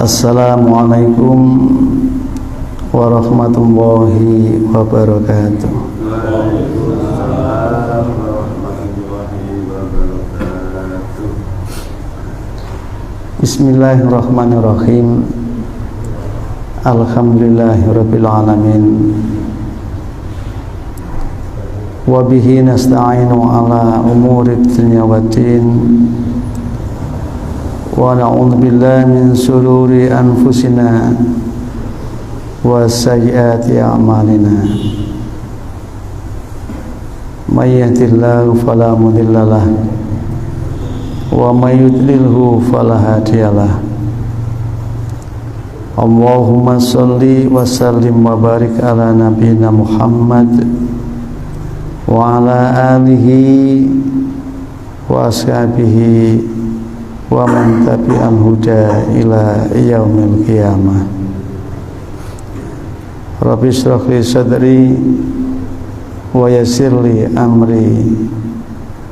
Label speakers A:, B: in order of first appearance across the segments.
A: Assalamualaikum warahmatullahi wabarakatuh.
B: Waalaikumsalam warahmatullahi wabarakatuh.
A: Bismillahirrahmanirrahim. Alhamdulillahirabbil alamin. Wa bihi nasta'inu ala umurid dunya waddin. Wa na'udzu billahi min shururi anfusina wa sayyiati a'malina. May yahdihillahu fala mudilla lahu wa may yudlilhu fala hadiya lahu. Allahumma shalli wa sallim wa barik ala nabiyyina Muhammad wa ala alihi wa ashabihi wa man tabi'al huda ila yaumil qiyamah. Rabbi shrah li sadri wa yassir li amri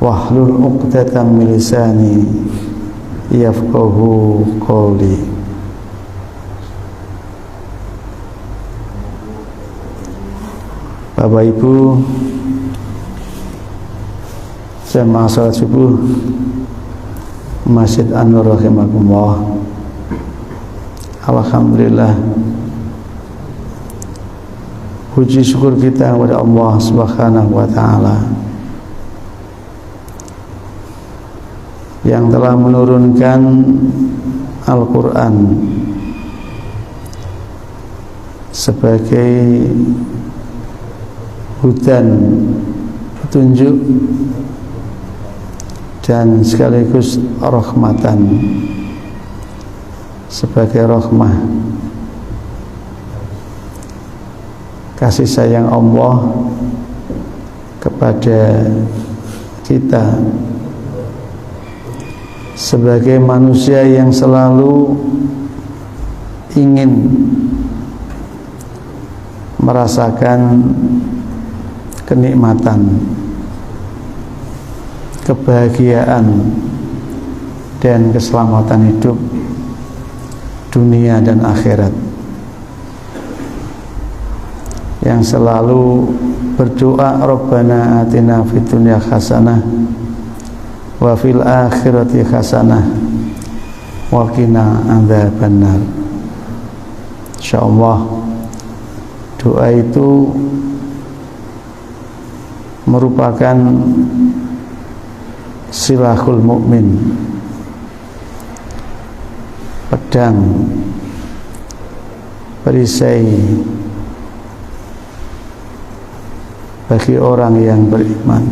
A: wahlul 'uqdatam min lisani yafqahu qawli. Bapak Ibu jamaah salat subuh Masjid An-Nur rahimakumullah. Alhamdulillah, puji syukur kita kepada Allah Subhanahu wa taala yang telah menurunkan Al-Qur'an sebagai hudan petunjuk dan sekaligus rahmatan, sebagai rahmah kasih sayang Allah kepada kita sebagai manusia yang selalu ingin merasakan kenikmatan, kebahagiaan dan keselamatan hidup dunia dan akhirat, yang selalu berdoa Rabbana atina fid dunya hasanah wa fil akhirati hasanah wa qina adzabannar. Insyaallah doa itu merupakan silahul mukmin, pedang perisai bagi orang yang beriman.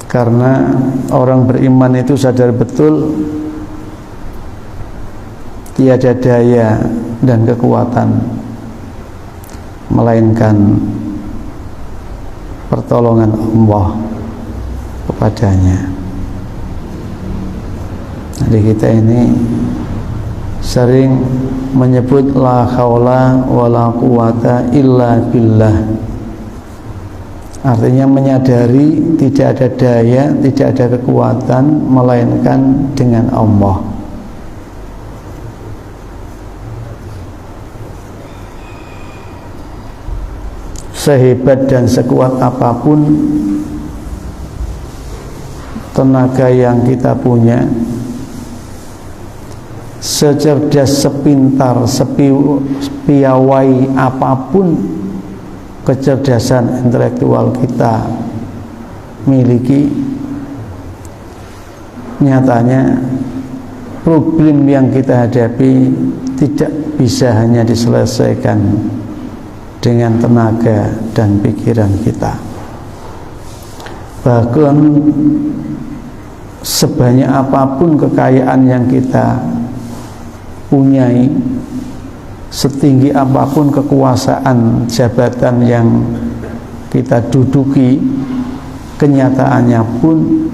A: Karena orang beriman itu sadar betul tiada daya dan kekuatan melainkan pertolongan Allah kepadanya. Jadi kita ini sering menyebut la haula wala quwata illa billah. Artinya menyadari tidak ada daya, tidak ada kekuatan melainkan dengan Allah. Sehebat dan sekuat apapun tenaga yang kita punya, secerdas, sepintar, sepiawai apapun kecerdasan intelektual kita miliki, nyatanya problem yang kita hadapi tidak bisa hanya diselesaikan dengan tenaga dan pikiran kita. Bahkan sebanyak apapun kekayaan yang kita punyai, setinggi apapun kekuasaan jabatan yang kita duduki, kenyataannya pun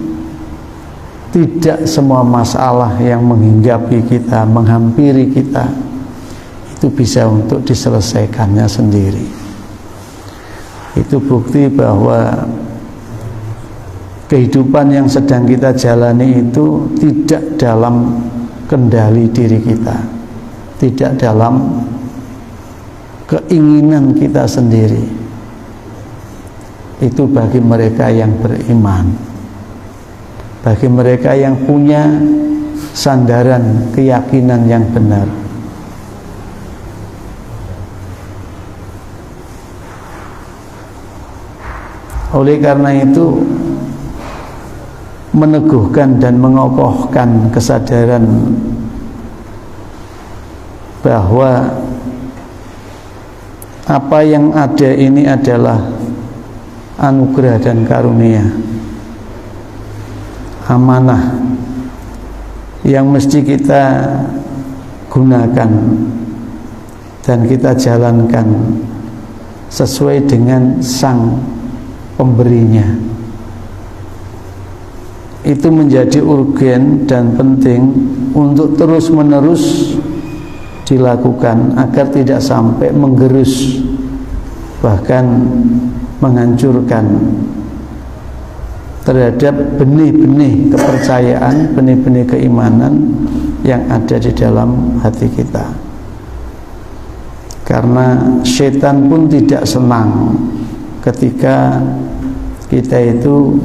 A: tidak semua masalah yang menghinggapi kita, menghampiri kita itu bisa untuk diselesaikannya sendiri. Itu bukti bahwa kehidupan yang sedang kita jalani itu tidak dalam kendali diri kita, tidak dalam keinginan kita sendiri. Itu bagi mereka yang beriman, bagi mereka yang punya sandaran keyakinan yang benar. Oleh karena itu, meneguhkan dan mengokohkan kesadaran bahwa apa yang ada ini adalah anugerah dan karunia, amanah yang mesti kita gunakan dan kita jalankan sesuai dengan sang pemberinya. Itu menjadi urgen dan penting untuk terus-menerus dilakukan agar tidak sampai menggerus, bahkan menghancurkan terhadap benih-benih kepercayaan, benih-benih keimanan yang ada di dalam hati kita. Karena setan pun tidak senang ketika kita itu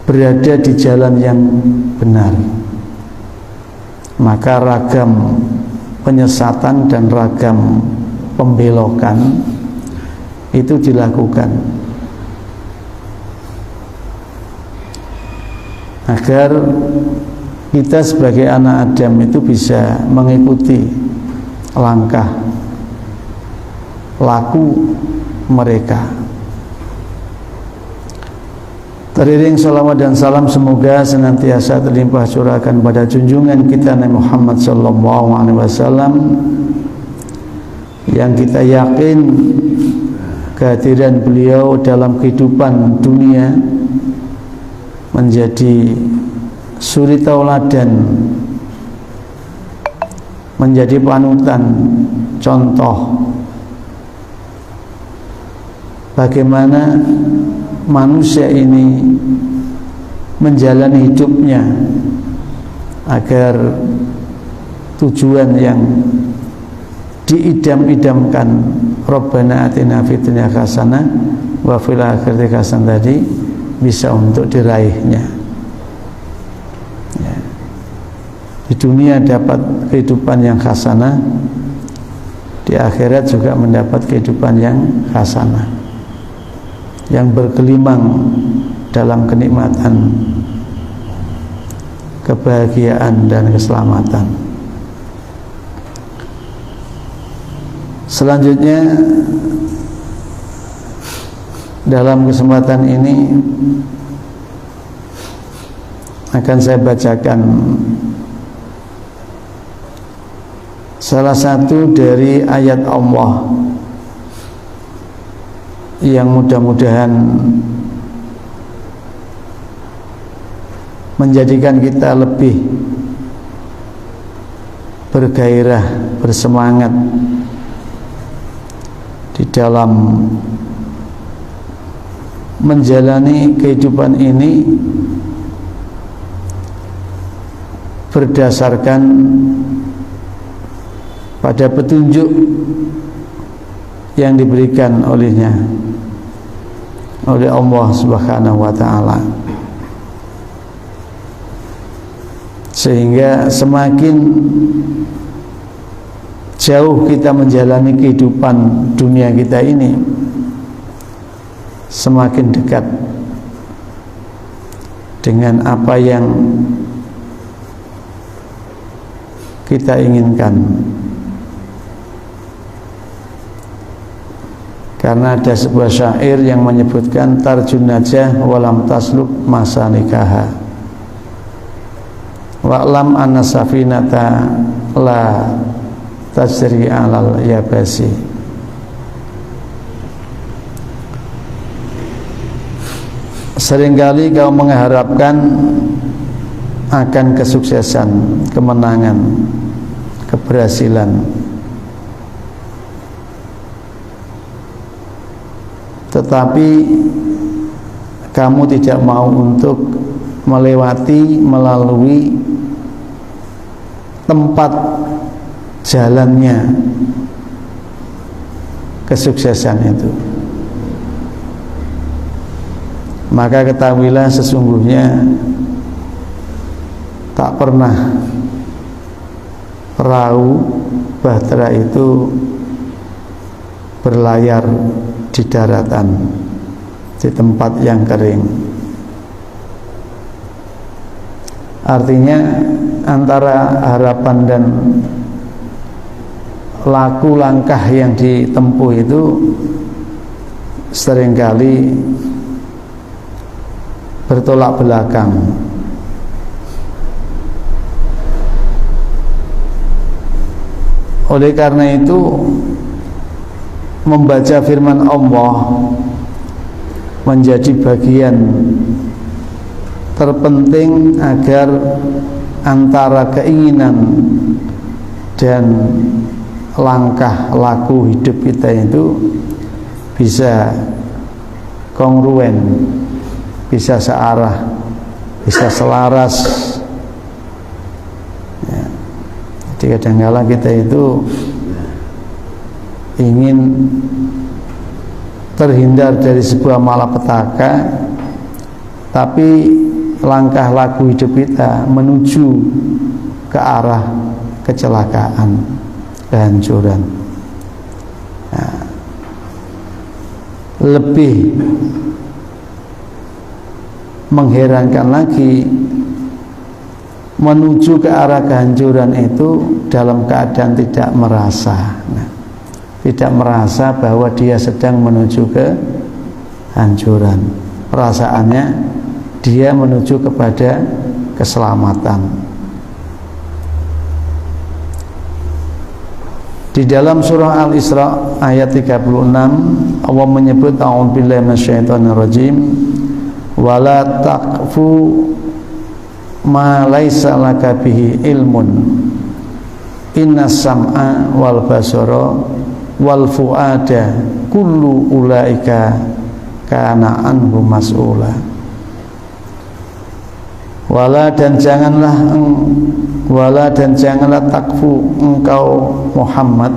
A: berada di jalan yang benar. Maka ragam penyesatan dan ragam pembelokan itu dilakukan agar kita sebagai anak Adam itu bisa mengikuti langkah laku mereka. Teriring salawat dan salam semoga senantiasa terlimpah curahkan pada junjungan kita Nabi Muhammad SAW, yang kita yakin kehadiran beliau dalam kehidupan dunia menjadi suri tauladan, menjadi panutan, contoh bagaimana manusia ini menjalani hidupnya agar tujuan yang diidam-idamkan Rabbana atina fid dunya hasanah wa fil akhirati hasanah tadi bisa untuk diraihnya. Ya. Di dunia dapat kehidupan yang hasanah, di akhirat juga mendapat kehidupan yang hasanah, yang bergelimang dalam kenikmatan, kebahagiaan dan keselamatan. Selanjutnya dalam kesempatan ini akan saya bacakan salah satu dari ayat Allah yang mudah-mudahan menjadikan kita lebih bergairah, bersemangat di dalam menjalani kehidupan ini berdasarkan pada petunjuk yang diberikan olehnya, oleh Allah Subhanahu wa ta'ala, sehingga semakin jauh kita menjalani kehidupan dunia kita ini, semakin dekat dengan apa yang kita inginkan. Karena ada sebuah syair yang menyebutkan tarjun najah walam tasluk masa nikaha wa'lam anna safinata la tajri alal yabasi. Seringkali kau mengharapkan akan kesuksesan, kemenangan, keberhasilan, tetapi kamu tidak mau untuk melalui tempat jalannya kesuksesan itu. Maka ketahuilah sesungguhnya tak pernah perahu bahtera itu berlayar di daratan, di tempat yang kering. Artinya antara harapan dan laku langkah yang ditempuh itu seringkali bertolak belakang. Oleh karena itu, membaca firman Allah menjadi bagian terpenting agar antara keinginan dan langkah laku hidup kita itu bisa kongruen, bisa searah, bisa selaras. Ya. Jadi kadang-kala kita itu ingin terhindar dari sebuah malapetaka, tapi langkah laku hidup kita menuju ke arah kecelakaan, kehancuran. Nah, lebih mengherankan lagi, menuju ke arah kehancuran itu dalam keadaan tidak merasa, tidak merasa bahwa dia sedang menuju ke hancuran. Perasaannya dia menuju kepada keselamatan. Di dalam surah Al-Isra ayat 36 Allah menyebut a'udzubillahi minasyaitonirrajim wala taqfu ma laisa laka bihi ilmun innas sam'a wal basara wal fuada kullu ulaika kana anhu mas'ula. Wala dan janganlah takfu engkau Muhammad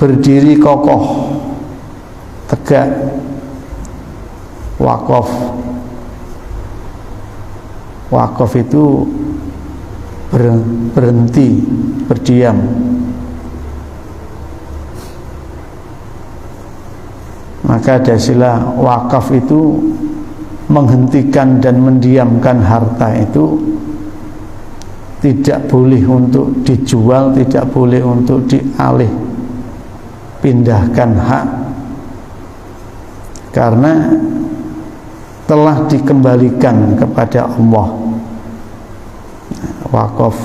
A: berdiri kokoh tegak wakaf. Wakaf itu berhenti, berdiam. Maka ada istilah wakaf itu menghentikan dan mendiamkan harta itu tidak boleh untuk dijual, tidak boleh untuk dialih pindahkan hak, karena telah dikembalikan kepada Allah. Wakaf,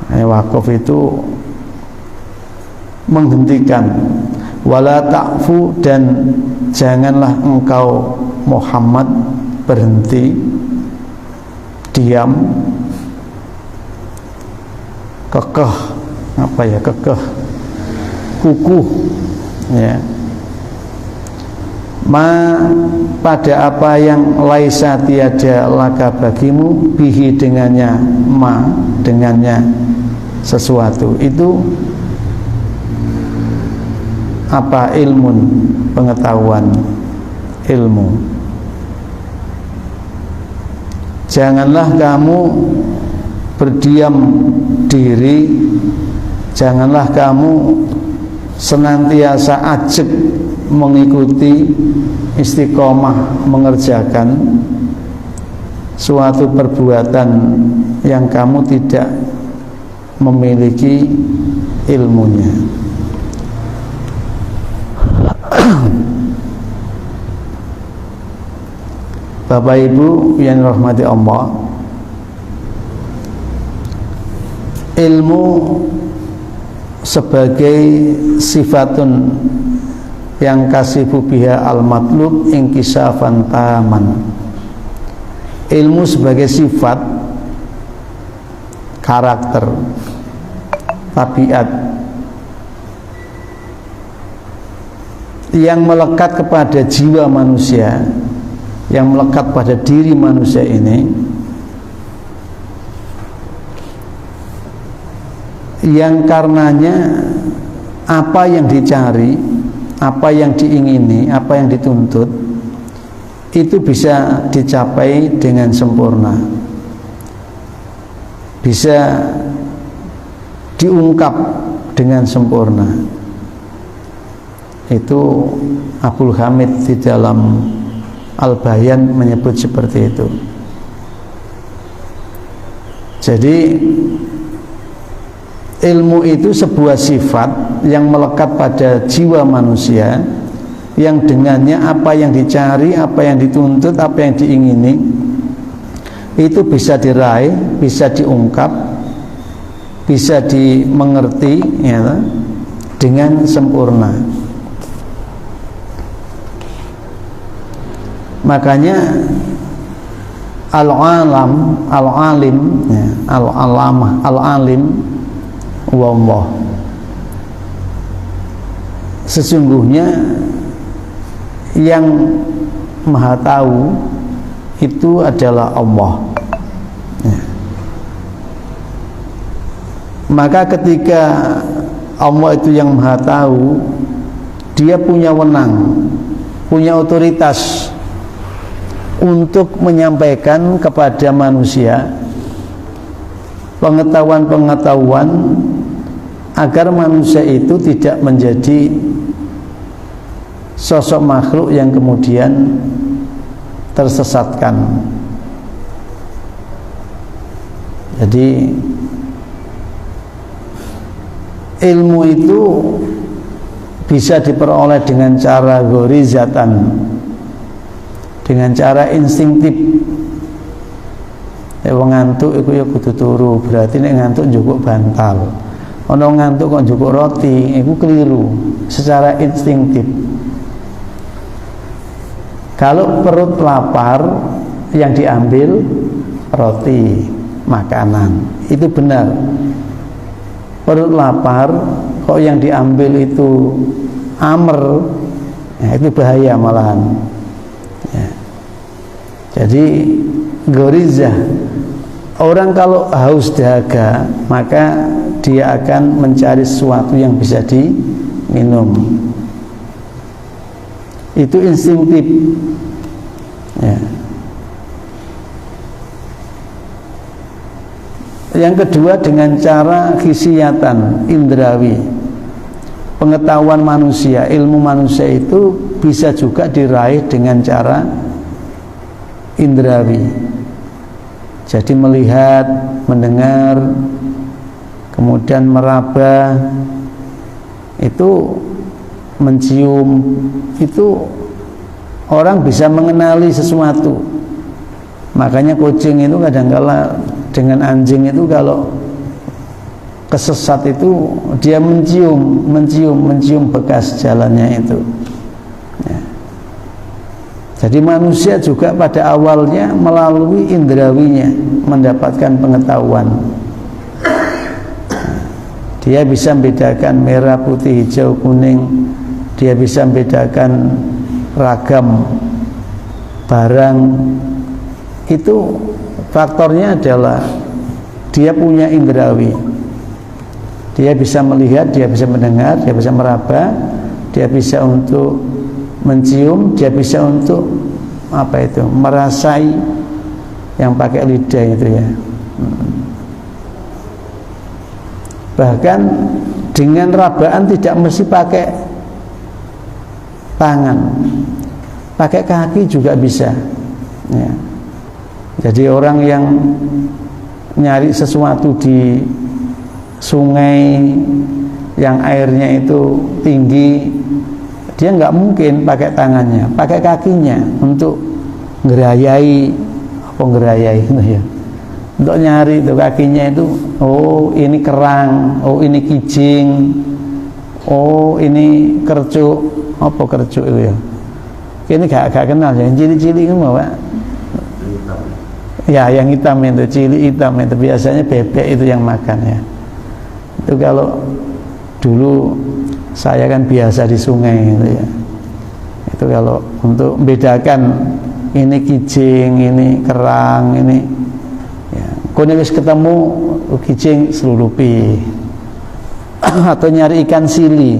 A: wakaf itu menghentikan. Wala ta'fu dan janganlah engkau Muhammad berhenti, diam, kekeh, kekeh, kukuh, ya. Pada apa yang laisa tiada laka bagimu bihi dengannya, dengannya sesuatu itu apa? Ilmun, pengetahuan, ilmu. Janganlah kamu berdiam diri, janganlah kamu senantiasa ajak mengikuti, istiqomah mengerjakan suatu perbuatan yang kamu tidak memiliki ilmunya. Bapak Ibu yang dirahmati Allah, ilmu sebagai sifatun yang kasifu biha al-matlub inkisafan taman. Ilmu sebagai sifat, karakter, tabiat yang melekat kepada jiwa manusia, yang melekat pada diri manusia ini, yang karenanya apa yang dicari, apa yang diingini, apa yang dituntut itu bisa dicapai dengan sempurna, bisa diungkap dengan sempurna. Itu Abdul Hamid di dalam Al-Bayan menyebut seperti itu. Jadi ilmu itu sebuah sifat yang melekat pada jiwa manusia, yang dengannya apa yang dicari, apa yang dituntut, apa yang diingini itu bisa diraih, bisa diungkap, bisa dimengerti, ya, dengan sempurna. Makanya al-alam, al-alim, ya, al-alamah, al-alim wallah, sesungguhnya yang maha tahu itu adalah Allah, ya. Maka ketika Allah itu yang maha tahu, dia punya wewenang, punya otoritas untuk menyampaikan kepada manusia pengetahuan-pengetahuan agar manusia itu tidak menjadi sosok makhluk yang kemudian tersesatkan. Jadi ilmu itu bisa diperoleh dengan cara ghorizatan, dengan cara instinktif. Wong ngantuk iku ya kudu turu, berarti nek ngantuk njupuk bantal. Ana ngantuk kok njupuk roti, iku keliru secara instinktif. Kalau perut lapar, yang diambil roti, makanan. Itu benar. Perut lapar kok yang diambil itu amer, ya, itu bahaya malahan. Ya. Jadi gorizah, orang kalau haus dahaga maka dia akan mencari sesuatu yang bisa diminum. Itu instinktif, ya. Yang kedua dengan cara khisiatan, indrawi. Pengetahuan manusia, ilmu manusia itu bisa juga diraih dengan cara indrawi. Jadi melihat, mendengar, kemudian meraba, itu mencium, itu orang bisa mengenali sesuatu. Makanya kucing itu kadang-kala dengan anjing itu kalau kesesat itu dia mencium bekas jalannya itu, ya. Jadi manusia juga pada awalnya melalui indrawinya mendapatkan pengetahuan. Dia bisa membedakan merah, putih, hijau, kuning. Dia bisa membedakan ragam barang. Itu faktornya adalah dia punya indrawi. Dia bisa melihat, dia bisa mendengar, dia bisa meraba, dia bisa untuk mencium, dia bisa untuk apa itu, merasai, yang pakai lidah itu, ya. Bahkan dengan rabaan tidak mesti pakai tangan, pakai kaki juga bisa, ya. Jadi orang yang nyari sesuatu di sungai yang airnya itu tinggi, dia nggak mungkin pakai tangannya, pakai kakinya untuk ngerayai, itu ya, untuk nyari itu kakinya itu. Oh ini kerang, oh ini kijing, oh ini kercuk, apa kercuk itu ya? Ini gak kenal ya, cili-cili itu Pak. Ya yang hitam itu, cili hitam itu biasanya bebek itu yang makan, ya. Itu kalau dulu saya kan biasa di sungai gitu, ya. Itu kalau untuk membedakan ini kijing, ini kerang, ini ya, kone wis ketemu kijing selulupi. Atau nyari ikan sili.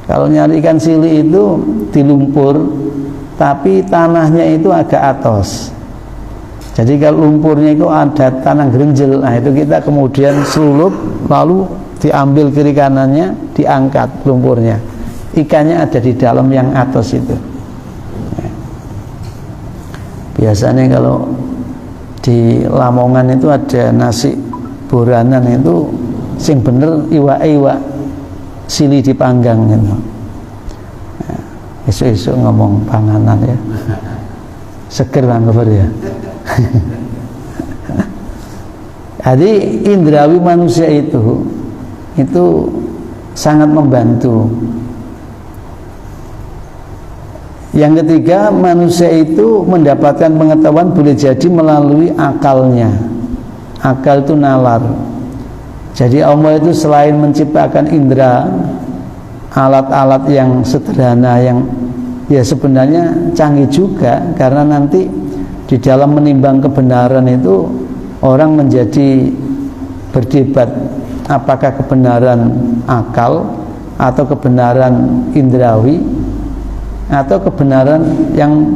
A: Kalau nyari ikan sili itu di lumpur, tapi tanahnya itu agak atos. Jadi kalau lumpurnya itu ada tanah gerinjel, nah itu kita kemudian selulup, lalu diambil kiri kanannya, diangkat lumpurnya. Ikannya ada di dalam yang atas itu. Biasanya kalau di Lamongan itu ada nasi boranan itu sing bener iwak sili dipanggang gitu. Esok-esok ngomong panganan ya. Seger banget ya. Jadi indrawi manusia itu sangat membantu. Yang ketiga, manusia itu mendapatkan pengetahuan boleh jadi melalui akalnya. Akal itu nalar. Jadi Allah itu selain menciptakan indera, alat-alat yang sederhana, yang ya sebenarnya canggih juga, karena nanti di dalam menimbang kebenaran itu orang menjadi berdebat apakah kebenaran akal atau kebenaran indrawi atau kebenaran yang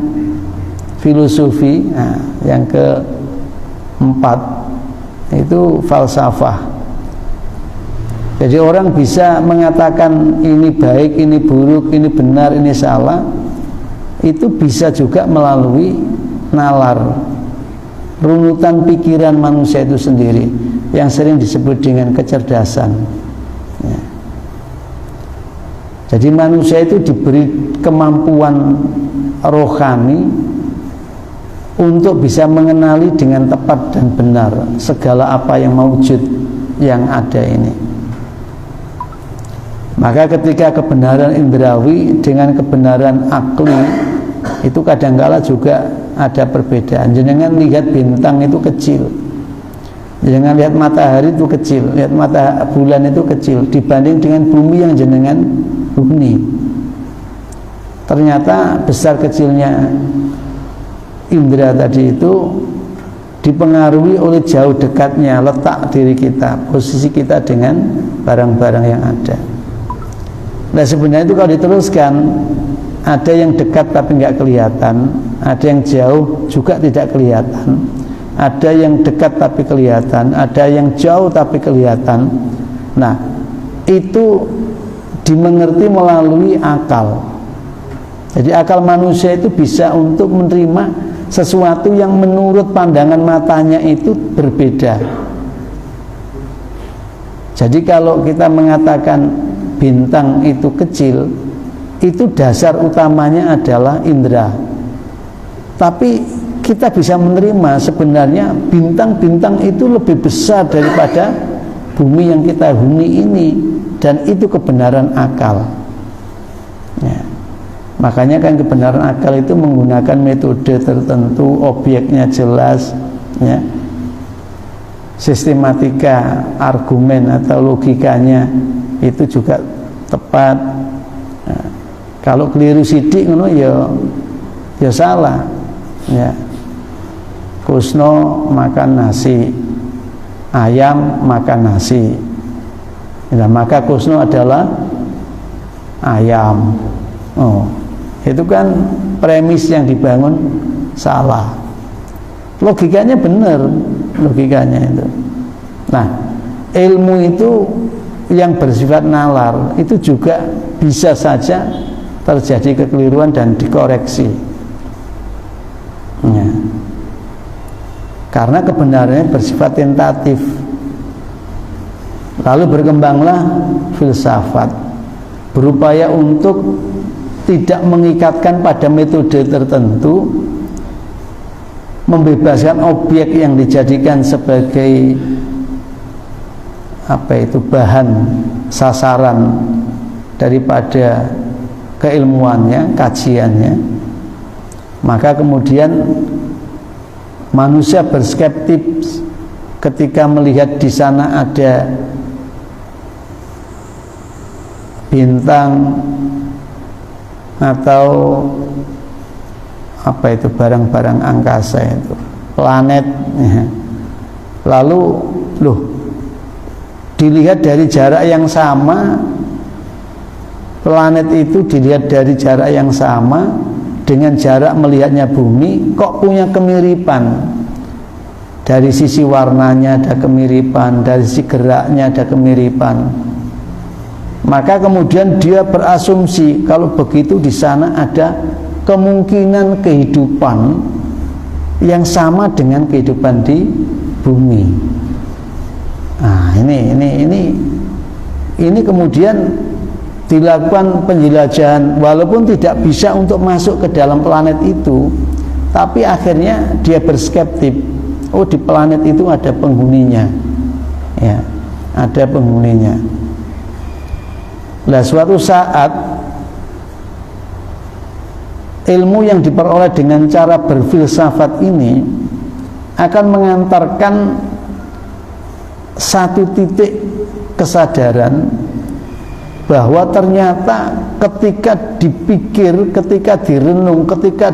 A: filosofi. Nah, yang keempat itu falsafah. Jadi orang bisa mengatakan ini baik, ini buruk, ini benar, ini salah. Itu bisa juga melalui nalar, runutan pikiran manusia itu sendiri, yang sering disebut dengan kecerdasan ya. Jadi manusia itu diberi kemampuan rohani untuk bisa mengenali dengan tepat dan benar segala apa yang maujud yang ada ini. Maka ketika kebenaran indrawi dengan kebenaran akli itu kadangkala juga ada perbedaan. Jenengan lihat bintang itu kecil, jenengan lihat matahari itu kecil, lihat bulan itu kecil dibanding dengan bumi yang jenengan huni. Ternyata besar kecilnya indera tadi itu dipengaruhi oleh jauh dekatnya letak diri kita, posisi kita dengan barang-barang yang ada. Nah sebenarnya itu kalau diteruskan, ada yang dekat tapi nggak kelihatan, ada yang jauh juga tidak kelihatan, ada yang dekat tapi kelihatan, ada yang jauh tapi kelihatan. Nah itu dimengerti melalui akal. Jadi akal manusia itu bisa untuk menerima sesuatu yang menurut pandangan matanya itu berbeda. Jadi kalau kita mengatakan bintang itu kecil, itu dasar utamanya adalah indera. Tapi kita bisa menerima sebenarnya bintang-bintang itu lebih besar daripada bumi yang kita huni ini, dan itu kebenaran akal ya. Makanya kan kebenaran akal itu menggunakan metode tertentu, objeknya jelas ya, sistematika argumen atau logikanya itu juga tepat. Nah, kalau keliru sidik ngono ya salah ya. Kusno makan nasi, ayam makan nasi. Nah, maka Kusno adalah ayam. Oh, itu kan premis yang dibangun salah. Logikanya benar, logikanya itu. Nah, ilmu itu yang bersifat nalar itu juga bisa saja terjadi kekeliruan dan dikoreksi ya. Karena kebenarannya bersifat tentatif. Lalu berkembanglah filsafat, berupaya untuk tidak mengikatkan pada metode tertentu, membebaskan objek yang dijadikan sebagai bahan sasaran daripada keilmuannya, kajiannya. Maka kemudian manusia berskeptis ketika melihat di sana ada bintang atau apa itu barang-barang angkasa itu, planet ya. Lalu dilihat dari jarak yang sama, planet itu dilihat dari jarak yang sama dengan jarak melihatnya bumi, kok punya kemiripan. Dari sisi warnanya ada kemiripan, dari sisi geraknya ada kemiripan. Maka kemudian dia berasumsi kalau begitu di sana ada kemungkinan kehidupan yang sama dengan kehidupan di bumi. Nah, ini kemudian dilakukan penjelajahan, walaupun tidak bisa untuk masuk ke dalam planet itu, tapi akhirnya dia berskeptik. Oh, di planet itu ada penghuninya, ya, ada penghuninya. Nah, suatu saat ilmu yang diperoleh dengan cara berfilsafat ini akan mengantarkan satu titik kesadaran bahwa ternyata ketika dipikir, ketika direnung, ketika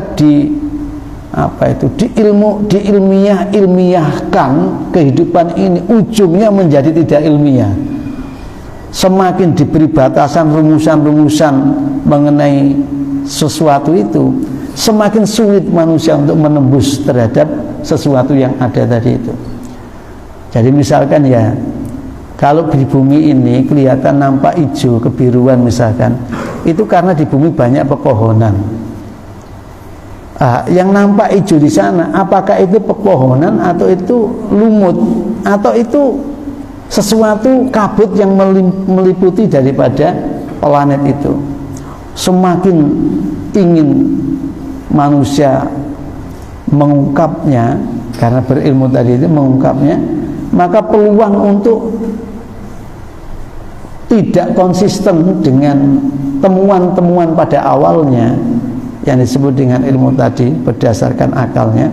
A: diilmiahkan kehidupan ini, ujungnya menjadi tidak ilmiah. Semakin diberi batasan rumusan-rumusan mengenai sesuatu itu, semakin sulit manusia untuk menembus terhadap sesuatu yang ada tadi itu. Jadi misalkan ya, kalau di bumi ini kelihatan nampak hijau, kebiruan misalkan, itu karena di bumi banyak pepohonan. Yang nampak hijau di sana, apakah itu pepohonan atau itu lumut atau itu sesuatu kabut yang meliputi daripada planet itu? Semakin ingin manusia mengungkapnya, karena berilmu tadi itu mengungkapnya, maka peluang untuk tidak konsisten dengan temuan-temuan pada awalnya yang disebut dengan ilmu tadi berdasarkan akalnya,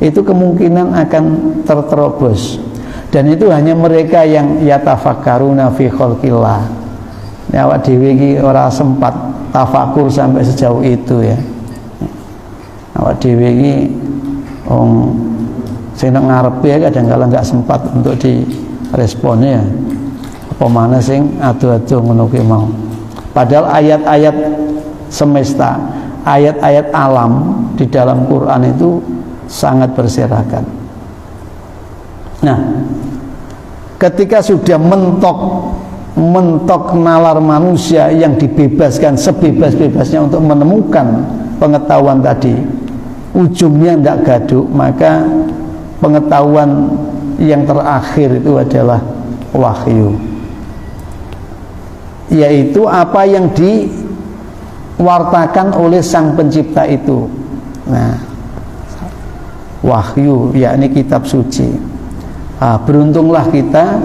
A: itu kemungkinan akan terterobos. Dan itu hanya mereka yang yatafakkaruna fi khalqillah. Ya, awak dhewe iki ora sempat tafakur sampai sejauh itu ya. Awak dhewe iki sing nang ngarepe ya kadang-kadang enggak sempat untuk diresponnya. Apa mana sing adu-adu ngono kuwi mau. Padahal ayat-ayat semesta, ayat-ayat alam di dalam Quran itu sangat berserakan. Nah, ketika sudah mentok nalar manusia yang dibebaskan sebebas-bebasnya untuk menemukan pengetahuan tadi, ujungnya tidak gaduh, maka pengetahuan yang terakhir itu adalah wahyu, yaitu apa yang diwartakan oleh sang pencipta itu. Nah, wahyu yakni kitab suci. Beruntunglah kita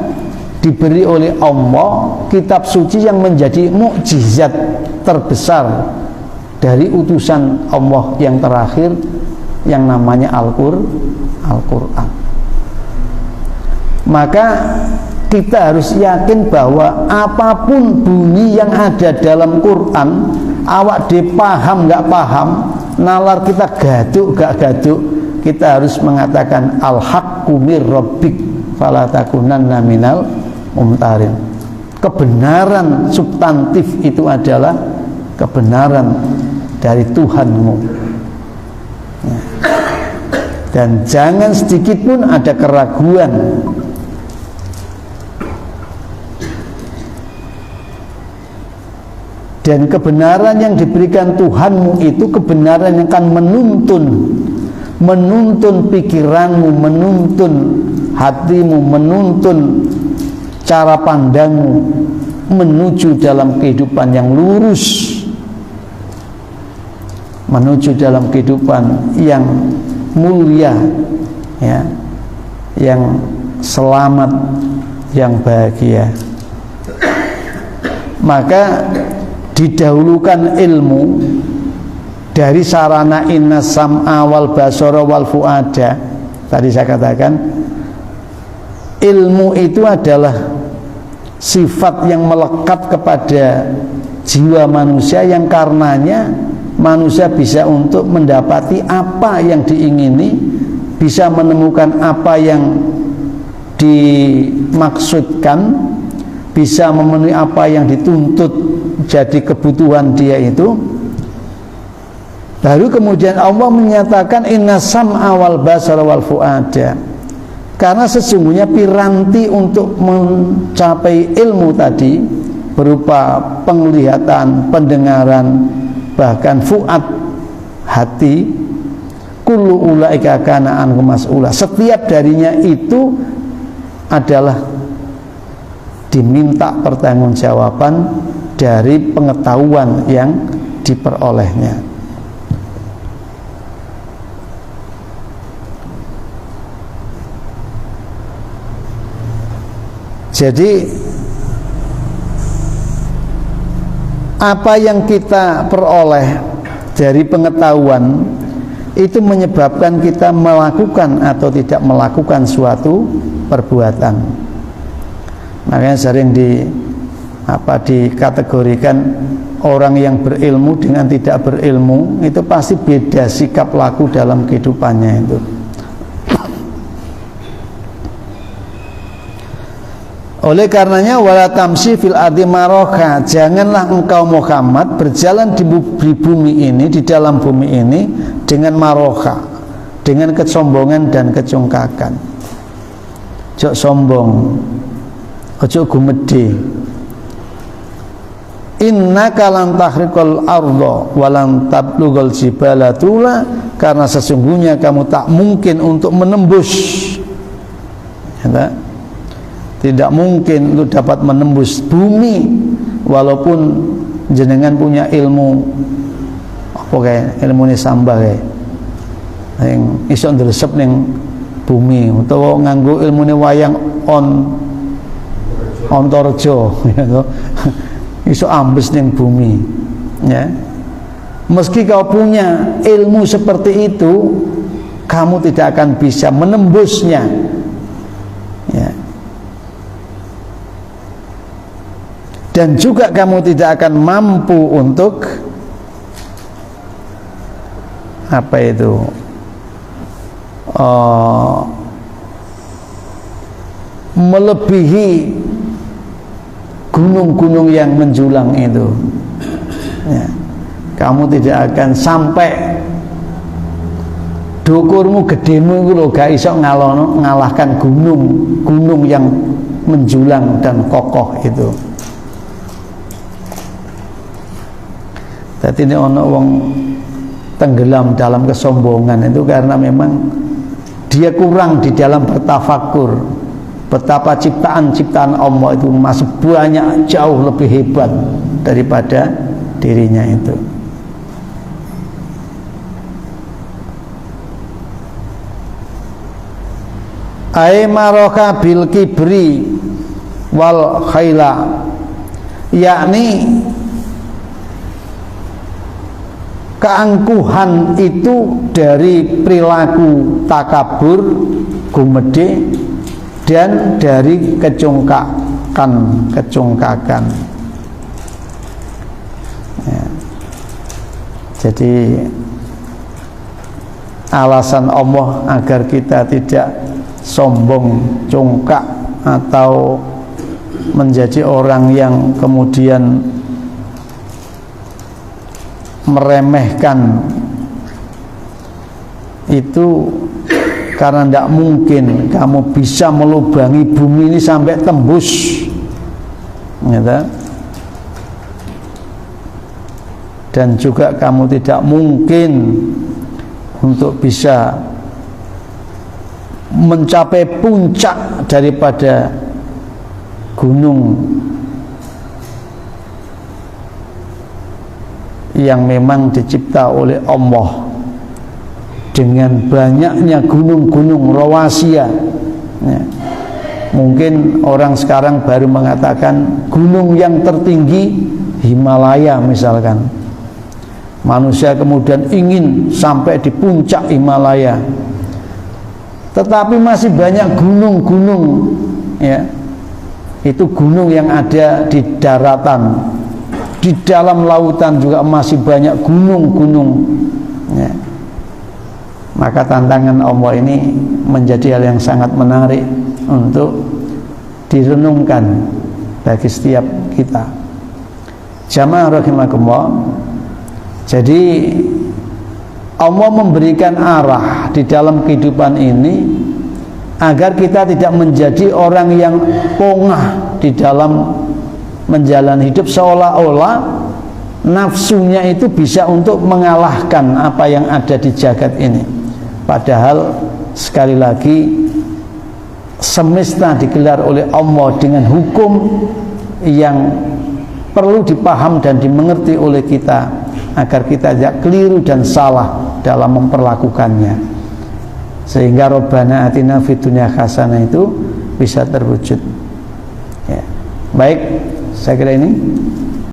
A: diberi oleh Allah kitab suci yang menjadi mukjizat terbesar dari utusan Allah yang terakhir, yang namanya Al-Quran. Maka kita harus yakin bahwa apapun bunyi yang ada dalam Quran, awak dipaham gak paham, nalar kita gaduk gak gaduk, kita harus mengatakan al-haqqu mir rabbik fala takunanna minal mumtarin. Kebenaran substantif itu adalah kebenaran dari Tuhanmu ya. Dan jangan sedikit pun ada keraguan. Dan kebenaran yang diberikan Tuhanmu itu kebenaran yang akan menuntun pikiranmu, menuntun hatimu, menuntun cara pandangmu menuju dalam kehidupan yang lurus, menuju dalam kehidupan yang mulia ya, yang selamat, yang bahagia. Maka didahulukan ilmu dari sarana inna sam'a wal basara wal fuada. Tadi saya katakan ilmu itu adalah sifat yang melekat kepada jiwa manusia yang karenanya manusia bisa untuk mendapati apa yang diingini, bisa menemukan apa yang dimaksudkan, bisa memenuhi apa yang dituntut jadi kebutuhan dia itu. Baru kemudian Allah menyatakan inna sam'a wal basara wal fu'ada, karena sesungguhnya piranti untuk mencapai ilmu tadi berupa penglihatan, pendengaran, bahkan fu'ad, hati, kullu ulaika kana anhu mas'ula, setiap darinya itu adalah diminta pertanggungjawaban dari pengetahuan yang diperolehnya. Jadi apa yang kita peroleh dari pengetahuan itu menyebabkan kita melakukan atau tidak melakukan suatu perbuatan. Makanya sering dikategorikan orang yang berilmu dengan tidak berilmu itu pasti beda sikap laku dalam kehidupannya itu. Oleh karenanya wala tamsi fil ardi maroka, janganlah engkau Muhammad berjalan di bumi ini, di dalam bumi ini dengan maroka, dengan kesombongan dan kecongkakan. Ojo sombong, ojo gumedhe. Innaka lan tahriqal arda wa lan tablughal jibala tula, karena sesungguhnya kamu tak mungkin untuk menembus, ya, tidak mungkin lu dapat menembus bumi walaupun jenengan punya ilmu apa kayak ilmu ini sambal kayak yang iso ndresep ning bumi utawa nganggo ilmu ini wayang ontorjo gitu. Iso ambes ning bumi, ya. Meski kau punya ilmu seperti itu, kamu tidak akan bisa menembusnya, ya. Dan juga kamu tidak akan mampu untuk apa itu melebihi gunung-gunung yang menjulang itu, ya. Kamu tidak akan sampai dukurmu gedemu itu loh, gak iso ngalahkan gunung yang menjulang dan kokoh itu. Jadi ini ono wong tenggelam dalam kesombongan itu karena memang dia kurang di dalam bertafakur betapa ciptaan-ciptaan Allah itu masih banyak, jauh lebih hebat daripada dirinya itu. Ai maroka bil kibri wal khaila, yakni keangkuhan itu dari perilaku takabur, gumedhe, dan dari kecongkakan. Ya. Jadi alasan Allah agar kita tidak sombong, congkak atau menjadi orang yang kemudian meremehkan itu karena tidak mungkin kamu bisa melubangi bumi ini sampai tembus, gitu. Dan juga kamu tidak mungkin untuk bisa mencapai puncak daripada gunung yang memang dicipta oleh Allah dengan banyaknya gunung-gunung rawasia, ya. Mungkin orang sekarang baru mengatakan gunung yang tertinggi Himalaya misalkan. Manusia kemudian ingin sampai di puncak Himalaya, tetapi masih banyak gunung-gunung, ya. Itu gunung yang ada di daratan, di dalam lautan juga masih banyak gunung-gunung ya. Maka tantangan Allah ini menjadi hal yang sangat menarik untuk direnungkan bagi setiap kita. Jamaah rahimakumullah. Jadi Allah memberikan arah di dalam kehidupan ini agar kita tidak menjadi orang yang pongah di dalam menjalani hidup, seolah-olah nafsunya itu bisa untuk mengalahkan apa yang ada di jagat ini. Padahal sekali lagi semesta digelar oleh Allah dengan hukum yang perlu dipaham dan dimengerti oleh kita agar kita tidak keliru dan salah dalam memperlakukannya, sehingga Rabbana atina fid dunya hasanah itu bisa terwujud ya. Baik, saya kira ini